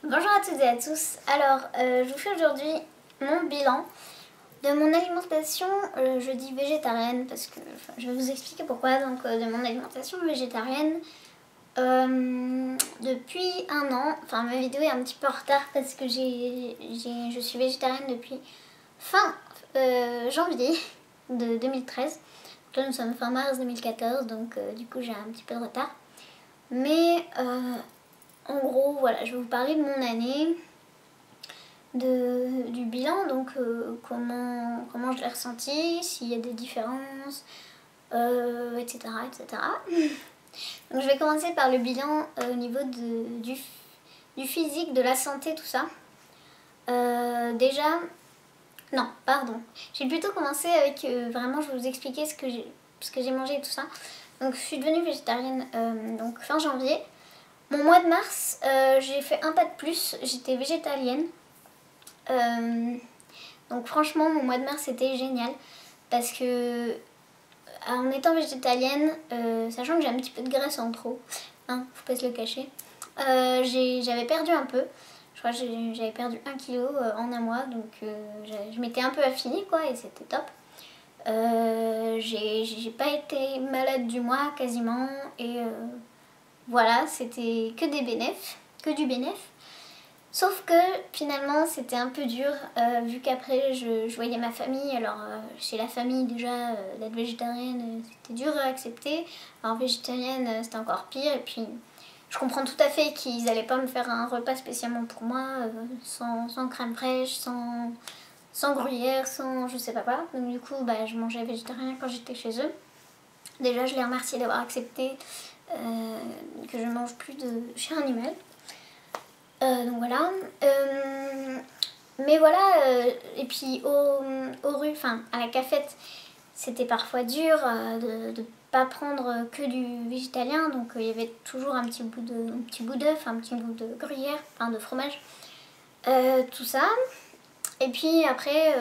Bonjour à toutes et à tous. Alors, je vous fais aujourd'hui mon bilan de mon alimentation. Je dis végétarienne parce que je vais vous expliquer pourquoi. Donc, de mon alimentation végétarienne depuis un an. Enfin, ma vidéo est un petit peu en retard parce que je suis végétarienne depuis fin janvier de 2013. Donc là, nous sommes fin mars 2014, donc du coup, j'ai un petit peu de retard. Mais en gros, voilà, je vais vous parler de mon année, du bilan, donc comment je l'ai ressenti, s'il y a des différences, etc., etc. Donc je vais commencer par le bilan au niveau du physique, de la santé, tout ça. Déjà, non, pardon. J'ai plutôt commencé avec vraiment, je vais vous expliquer ce que j'ai mangé et tout ça. Donc je suis devenue végétarienne donc fin janvier. Mon mois de mars, j'ai fait un pas de plus, j'étais végétalienne. Donc franchement, mon mois de mars était génial parce que en étant végétalienne, sachant que j'ai un petit peu de graisse en trop, hein, faut pas se le cacher, j'avais perdu un peu. Je crois que j'avais perdu 1 kg en un mois, donc je m'étais un peu affinée quoi et c'était top. J'ai pas été malade du mois quasiment et voilà, c'était que des bénéfices, que du bénéfice. Sauf que finalement c'était un peu dur vu qu'après je voyais ma famille. Alors chez la famille déjà d'être végétarienne c'était dur à accepter. Alors végétarienne c'était encore pire et puis je comprends tout à fait qu'ils n'allaient pas me faire un repas spécialement pour moi sans crème fraîche, sans gruyère, sans je sais pas quoi. Donc du coup bah, je mangeais végétarien quand j'étais chez eux. Déjà je les remercie d'avoir accepté que je mange plus de chair animale. Donc voilà. Mais voilà, et puis enfin à la cafette, c'était parfois dur de ne pas prendre que du végétalien. Donc il y avait toujours un petit bout d'œuf, un petit bout de gruyère, enfin de fromage, tout ça. Et puis après,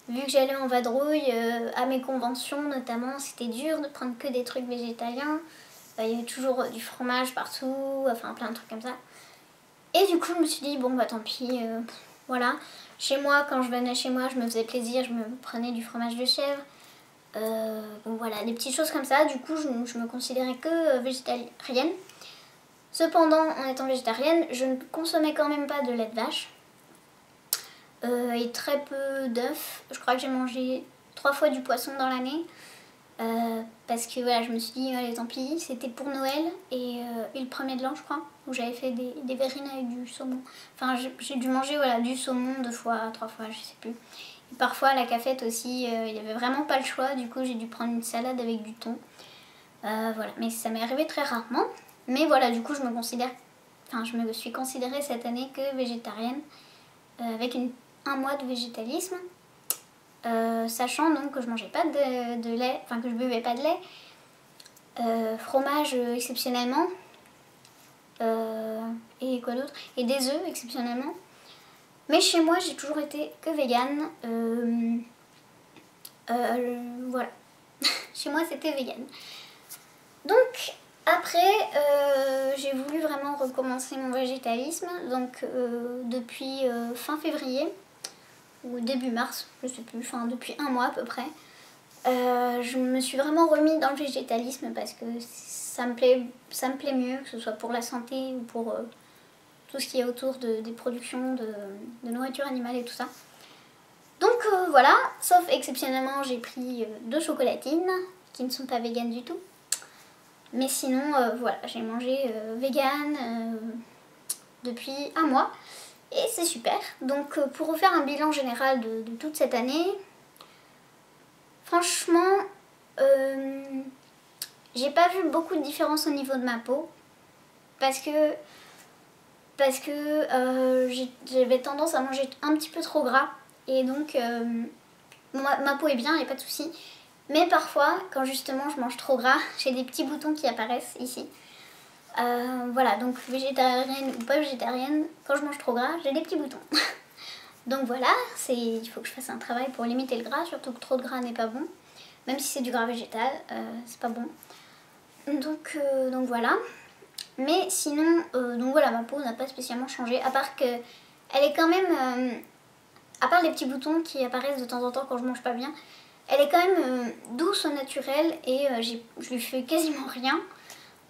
vu que j'allais en vadrouille, à mes conventions notamment, c'était dur de prendre que des trucs végétaliens. Il y avait toujours du fromage partout, enfin plein de trucs comme ça. Et du coup je me suis dit bon bah tant pis, voilà. Chez moi, quand je venais chez moi, je me faisais plaisir, je me prenais du fromage de chèvre. Bon voilà, des petites choses comme ça. Du coup je me considérais que végétarienne. Cependant, en étant végétarienne, je ne consommais quand même pas de lait de vache. Et très peu d'œufs. Je crois que j'ai mangé 3 fois du poisson dans l'année. Parce que voilà, je me suis dit allez tant pis, c'était pour Noël et le 1er de l'an je crois, où j'avais fait des verrines avec du saumon. Enfin j'ai dû manger voilà, du saumon 2 fois, 3 fois, je sais plus. Et parfois à la cafette aussi, il n'y avait vraiment pas le choix, du coup j'ai dû prendre une salade avec du thon. Voilà, mais ça m'est arrivé très rarement. Mais voilà, du coup je me suis considérée cette année que végétarienne, avec un mois de végétalisme. Sachant donc que je mangeais pas de lait, enfin que je buvais pas de lait, fromage exceptionnellement, et quoi d'autre, et des œufs exceptionnellement. Mais chez moi j'ai toujours été que végane, voilà, chez moi c'était végane. Donc après j'ai voulu vraiment recommencer mon végétalisme, donc depuis fin février ou début mars, je sais plus, enfin depuis un mois à peu près. Je me suis vraiment remis dans le végétalisme parce que ça me plaît mieux, que ce soit pour la santé ou pour tout ce qui est autour des productions de nourriture animale et tout ça. Donc voilà, sauf exceptionnellement j'ai pris 2 chocolatines qui ne sont pas véganes du tout. Mais sinon voilà, j'ai mangé vegan depuis un mois. Et c'est super. Donc pour refaire un bilan général de toute cette année, franchement, j'ai pas vu beaucoup de différence au niveau de ma peau. Parce que j'avais tendance à manger un petit peu trop gras. Et donc ma peau est bien, il n'y a pas de souci. Mais parfois, quand justement je mange trop gras, j'ai des petits boutons qui apparaissent ici. Voilà, donc végétarienne ou pas végétarienne, quand je mange trop gras, j'ai des petits boutons. Donc voilà, il faut que je fasse un travail pour limiter le gras, surtout que trop de gras n'est pas bon. Même si c'est du gras végétal, c'est pas bon. Donc voilà. Mais sinon, donc voilà, ma peau n'a pas spécialement changé, à part que elle est quand même, à part les petits boutons qui apparaissent de temps en temps quand je mange pas bien, elle est quand même douce au naturel et je lui fais quasiment rien.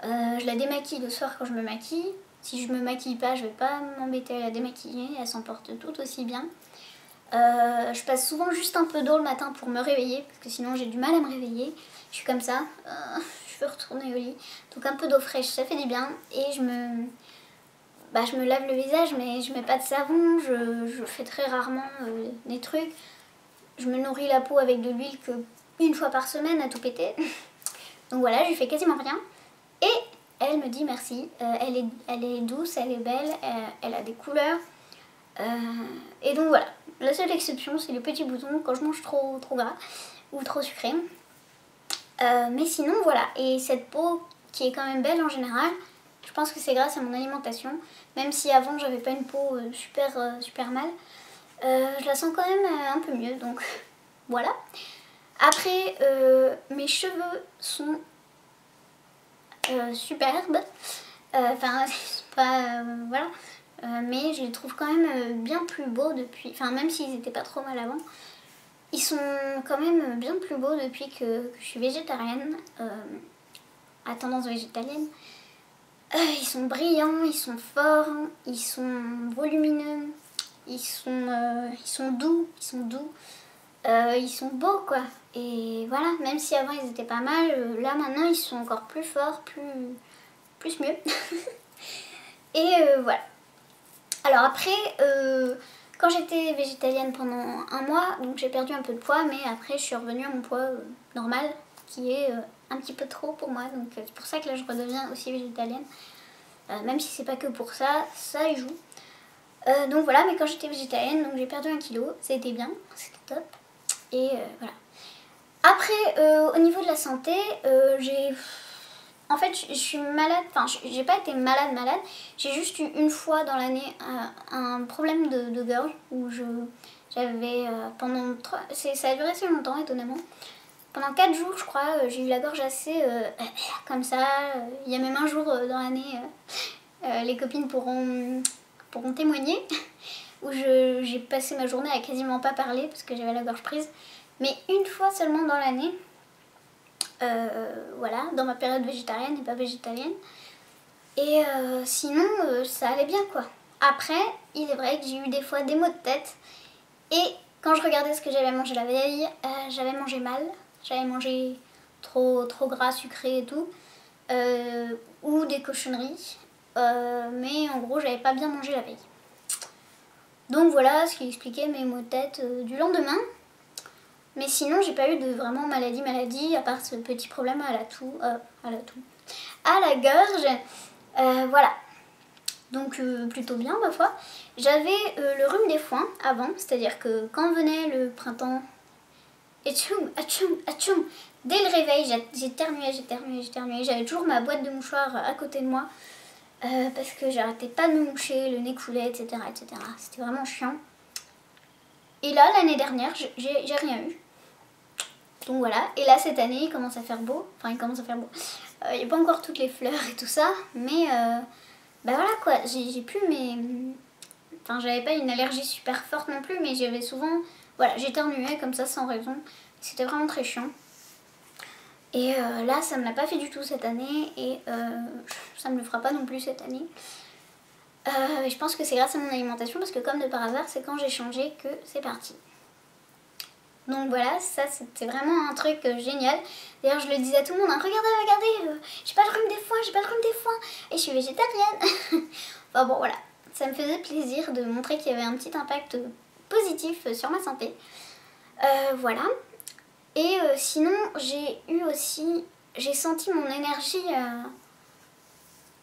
Je la démaquille le soir quand je me maquille. Si je me maquille pas, je vais pas m'embêter à la démaquiller, elle s'en porte tout aussi bien. Je passe souvent juste un peu d'eau le matin pour me réveiller, parce que sinon j'ai du mal à me réveiller. Je suis comme ça, je veux retourner au lit. Donc un peu d'eau fraîche, ça fait du bien. Et je me lave le visage, mais je mets pas de savon, je fais très rarement des trucs. Je me nourris la peau avec de l'huile que une fois par semaine à tout péter. Donc voilà, je lui fais quasiment rien. Et elle me dit merci, elle est douce, elle est belle, elle a des couleurs. Et donc voilà, la seule exception c'est les petits boutons quand je mange trop gras ou trop sucré. Mais sinon voilà, et cette peau qui est quand même belle en général, je pense que c'est grâce à mon alimentation. Même si avant j'avais pas une peau super mal, je la sens quand même un peu mieux, donc voilà. Après, mes cheveux sont superbes, enfin pas voilà. Mais je les trouve quand même bien plus beaux depuis, enfin même s'ils n'étaient pas trop mal avant, ils sont quand même bien plus beaux depuis que je suis végétarienne, à tendance végétalienne. Ils sont brillants, ils sont forts, ils sont volumineux, ils sont doux, ils sont beaux quoi. Et voilà, même si avant ils étaient pas mal, là maintenant ils sont encore plus forts, plus mieux. Et voilà. Alors après, quand j'étais végétalienne pendant un mois, donc j'ai perdu un peu de poids, mais après je suis revenue à mon poids normal, qui est un petit peu trop pour moi, donc c'est pour ça que là je redeviens aussi végétalienne. Même si c'est pas que pour ça, ça y joue. Donc voilà, mais quand j'étais végétalienne, donc j'ai perdu 1 kg, c'était bien, c'était top. Et voilà. Après, au niveau de la santé, en fait, je suis malade, enfin, j'ai pas été malade, j'ai juste eu une fois dans l'année un problème de gorge où j'avais pendant ça a duré assez longtemps, étonnamment. Pendant 4 jours, je crois, j'ai eu la gorge assez comme ça. Il y a même un jour dans l'année, les copines pourront témoigner, où j'ai passé ma journée à quasiment pas parler parce que j'avais la gorge prise. Mais une fois seulement dans l'année. Voilà, dans ma période végétarienne et pas végétalienne. Et sinon, ça allait bien quoi. Après, il est vrai que j'ai eu des fois des maux de tête. Et quand je regardais ce que j'avais mangé la veille, j'avais mangé mal. J'avais mangé trop gras, sucré et tout. Ou des cochonneries. Mais en gros, j'avais pas bien mangé la veille. Donc voilà ce qui expliquait mes maux de tête du lendemain. Mais sinon, j'ai pas eu de vraiment maladie, à part ce petit problème à la gorge. Voilà. Donc plutôt bien, ma foi. J'avais le rhume des foins avant, c'est-à-dire que quand venait le printemps, etchoum, atchoum, atchoum, dès le réveil, j'éternuais. J'avais toujours ma boîte de mouchoirs à côté de moi, parce que j'arrêtais pas de me moucher, le nez coulait, etc. C'était vraiment chiant. Et là, l'année dernière, j'ai rien eu. Donc voilà, et là cette année il commence à faire beau, il n'y a pas encore toutes les fleurs et tout ça, mais bah voilà quoi, j'ai plus j'avais pas une allergie super forte non plus, mais j'avais souvent, voilà, j'éternuais comme ça sans raison, c'était vraiment très chiant. Et là ça me l'a pas fait du tout cette année, et ça me le fera pas non plus cette année. Je pense que c'est grâce à mon alimentation, parce que comme de par hasard, c'est quand j'ai changé que c'est parti. Donc voilà, ça c'était vraiment un truc génial. D'ailleurs je le disais à tout le monde, hein, regardez, j'ai pas le rhume des foins, et je suis végétarienne. Enfin bon voilà, ça me faisait plaisir de montrer qu'il y avait un petit impact positif sur ma santé. Voilà. Et sinon j'ai senti mon énergie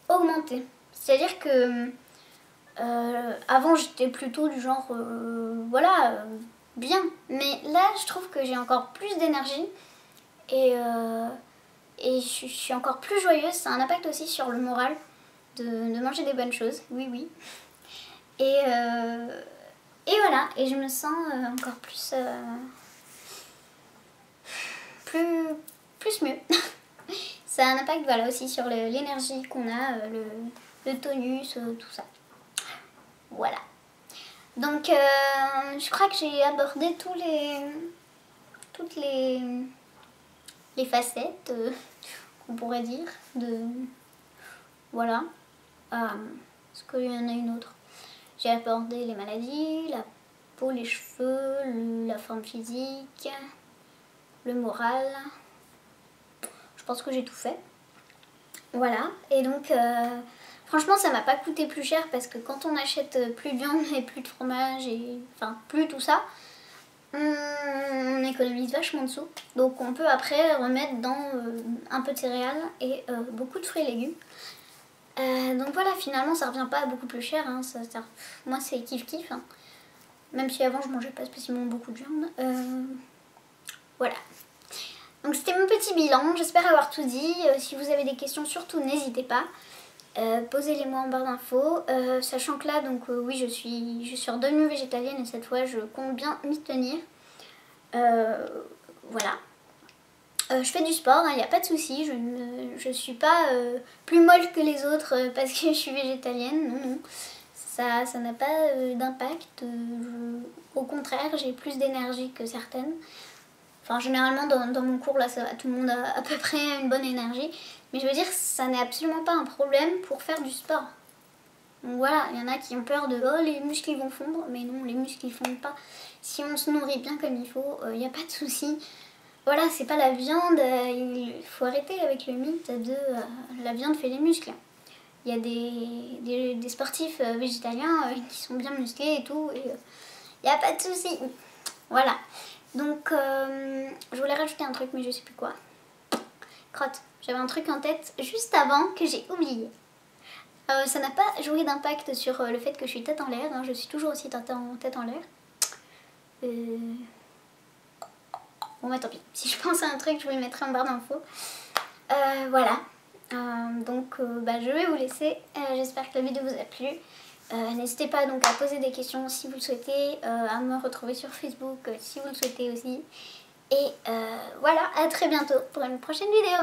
augmenter. C'est-à-dire que avant j'étais plutôt du genre, voilà... bien, mais là je trouve que j'ai encore plus d'énergie et je suis encore plus joyeuse. Ça a un impact aussi sur le moral de manger des bonnes choses, oui. Et voilà, et je me sens encore plus mieux. ça a un impact voilà, aussi sur l'énergie qu'on a, le tonus, tout ça. Voilà. Donc je crois que j'ai abordé toutes les facettes, qu'on pourrait dire, voilà. Est-ce qu'il y en a une autre? J'ai abordé les maladies, la peau, les cheveux, la forme physique, le moral. Je pense que j'ai tout fait. Voilà. Et donc, franchement, ça m'a pas coûté plus cher parce que quand on achète plus de viande et plus de fromage, et enfin plus tout ça, on économise vachement de sous. Donc on peut après remettre dans un peu de céréales et beaucoup de fruits et légumes. Donc voilà, finalement ça revient pas à beaucoup plus cher, hein, moi c'est kiff-kiff, hein. Même si avant je mangeais pas spécialement beaucoup de viande. Voilà. Donc c'était mon petit bilan, j'espère avoir tout dit. Si vous avez des questions, surtout n'hésitez pas. Posez-les moi en barre d'infos. Sachant que là, donc oui, je suis redevenue végétalienne et cette fois je compte bien m'y tenir. Voilà. Je fais du sport, il n'y a pas de souci, je suis pas plus molle que les autres parce que je suis végétalienne, non, non. Ça n'a pas d'impact, au contraire, j'ai plus d'énergie que certaines. Enfin, généralement, dans mon cours, là, ça va, tout le monde a à peu près une bonne énergie. Mais je veux dire, ça n'est absolument pas un problème pour faire du sport. Donc voilà, il y en a qui ont peur de « oh, les muscles ils vont fondre », mais non, les muscles ils fondent pas. Si on se nourrit bien comme il faut, il n'y a pas de souci. Voilà, c'est pas la viande, il faut arrêter avec le mythe de la viande fait les muscles. Il y a des sportifs végétaliens qui sont bien musclés et tout, et il n'y a pas de souci. Voilà. Donc, je voulais rajouter un truc, mais je sais plus quoi. Crotte, j'avais un truc en tête juste avant que j'ai oublié. Ça n'a pas joué d'impact sur le fait que je suis tête en l'air, hein, je suis toujours aussi tête en l'air. Bon bah tant pis, si je pense à un truc je vous le mettrai en barre d'infos. Voilà, donc je vais vous laisser, j'espère que la vidéo vous a plu. N'hésitez pas donc à poser des questions si vous le souhaitez, à me retrouver sur Facebook si vous le souhaitez aussi. Et voilà, à très bientôt pour une prochaine vidéo.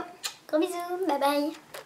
Gros bisous, bye bye.